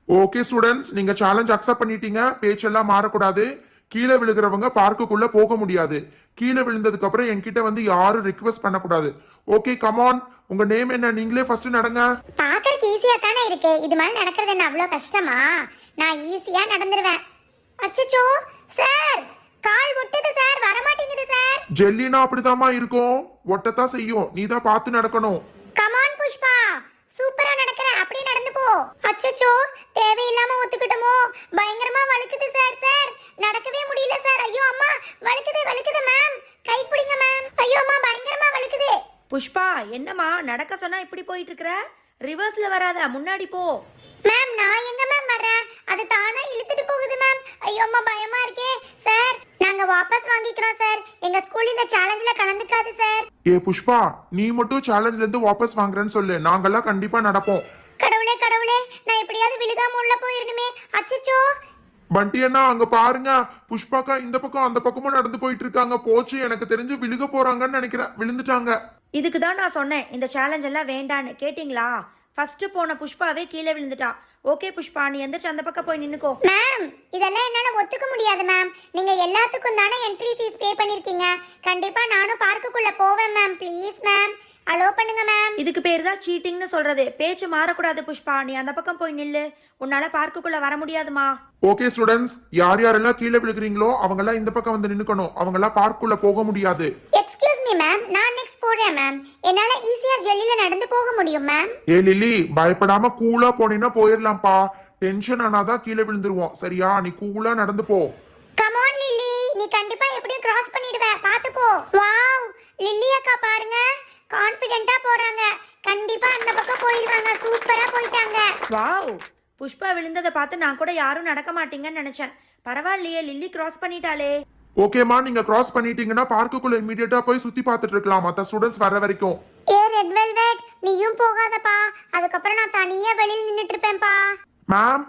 Okay students, நீங்க challenge accept பண்ணிட்டீங்க. பேச்செல்லாம் மாறக்கூடாது. கீழே விழுகிறவங்க பார்க்குக்குள்ள போக முடியாது. கீழே விழுந்ததுக்கு அப்புறம் என்கிட்ட வந்து யாரும் ரிக்வெஸ்ட் பண்ணக்கூடாது. ஓகே கமான், உங்க நேம் என்ன? நீங்களே ஃபர்ஸ்ட் நடங்க. பாக்கறதுக்கு ஈஸியா தானே இருக்கு. இது மாதிரி நடக்கிறது என்ன அவ்வளோ கஷ்டமா? நான் ஈஸியா நடந்துருவேன். அச்சச்சோ சார், கால் ஒட்டுது சார், வர மாட்டேங்குது சார். ஜெல்லினா அப்படிதாம்மா இருக்கும், ஒட்டத்தான் செய்யும். நீ தான் பார்த்து நடக்கணும். கமான் புஷ்பா, சூப்பரா நடக்கிற, அப்படியே நடந்து போ. அச்சச்சோ, தேவையில்லாம ஒத்துக்கிட்டோமோ? பயங்கரமா வலிக்குது சார். சார் நடக்கவே முடியல சார். ஐயோ அம்மா, வலிக்குது வலிக்குது மேம், கை பிடிங்க மேம். ஐயோ அம்மா, பயங்கரமா வலிக்குது. புஷ்பா, என்னம்மா நடக்க சொன்னா இப்படி போயிட்டு இருக்கிற? ரிவர்ஸ்ல வராத, முன்னாடி போ. மேம் நான் எங்க மேம் வர்றேன், அது தானா இழுத்துட்டு போகுது மேம். ஐயோ அம்மா, பயமா இருக்கே. சார் நாங்க வாபஸ் வாங்கிக்கிறோம் சார். எங்க ஸ்கூல் இந்த சேலஞ்சில கலந்துக்காது சார். ஏ புஷ்பா, நீ மட்டும் சேலஞ்ச்ல இருந்து வாபஸ் வாங்குறேன்னு சொல்லு. நாங்கெல்லாம் கண்டிப்பா நடப்போம். கடவுளே கடவுளே, நான் எப்படியாவது விழுகாம உள்ள போயிருணுமே. அச்சச்சோ. பண்டி அண்ணா, அங்க பாருங்க. புஷ்பாக்கா இந்த பக்கம் அந்த பக்கமும் நடந்து போயிட்டு இருக்காங்க. போச்சு, எனக்கு தெரிஞ்சு விழுக போறாங்கன்னு நினைக்கிறேன். விழுந்துட்டாங்க. இதுக்கு தான் நான் சொன்னேன் இந்த சேலஞ்ச் எல்லாம் வேண்டான்னு. கேட்டிங்களா? ஃபர்ஸ்ட் போன புஷ்பாவே கீழே விழுந்துட்டா. ஓகே புஷ்பா, நீ எந்திரிச்சு அந்த பக்கம் போய் நின்னுக்கோ. மேம் இதெல்லாம் என்னால ஒத்துக்க முடியாது மேம். நீங்க எல்லாத்துக்கும் தானே என்ட்ரி ஃபீஸ் பே பண்ணிருக்கீங்க. கண்டிப்பா நானும் பார்க்குக்குள்ள போவேன் மேம். ப்ளீஸ் மேம், அலோ பண்ணுங்க மேம். இதுக்கு பேர் தான் சீட்டிங்னு சொல்றது. பேச்சு மாறக்கூடாது புஷ்பா, நீ அந்த பக்கம் போய் நில்லு. உன்னால பார்க்குக்குள்ள வர முடியாதுமா. ஓகே ஸ்டூடெண்ட்ஸ், யார் யாரெல்லாம் கீழே விழுகிறீங்களோ அவங்க எல்லாம் இந்த பக்கம் வந்து நின்னுக்கணும். அவங்க எல்லாம் பார்க்குள்ள போக முடியாது. எக்ஸ்கியூஸ் மீ மேம், நான் நெக்ஸ்ட் போறேன் மேம். என்னால ஈஸியா ஜெல்லில நடந்து போக முடியும் மேம். ஏ லில்லி, பயப்படாம கூலா போனீங்கன்னா போயிடலாம்ப்பா. டென்ஷன் ஆனாதான் கீழே விழுந்துருவோம். சரியா? நீ கூலா நடந்து போ. கம் ஆன் லில்லி, நீ கண்டிப்பா எப்படியும் கிராஸ் பண்ணிடுவ. பாத்து போ. வாவ், லில்லி அக்கா பாருங்க, கான்ஃபிடென்ட்டா போறாங்க. கண்டிப்பா அந்த பக்கம் போயிடுவாங்க. சூப்பரா போயிட்டாங்க. வாவ், புஷ்பா விழுந்ததை பார்த்து நான் கூட யாரும் நடக்க மாட்டீங்கன்னு நினைச்சேன். பரவாயில்லையே, லில்லி கிராஸ் பண்ணிட்டாளே. ஓகேமா, நீங்க கிராஸ் பண்ணிட்டீங்கன்னா பார்க்குக்குள்ள இமீடியட்டா போய் சுத்தி பார்த்துட்டு இருக்கலாம் மத்த ஸ்டூடெண்ட்ஸ் வர வரைக்கும். ஏ ரெட் வெல்வெட், நீயும் போகாதப்பா. அதுக்கப்புறம் நான் தனியா வெளியில நின்னுட்டு இருப்பேன்ப்பா. மேம்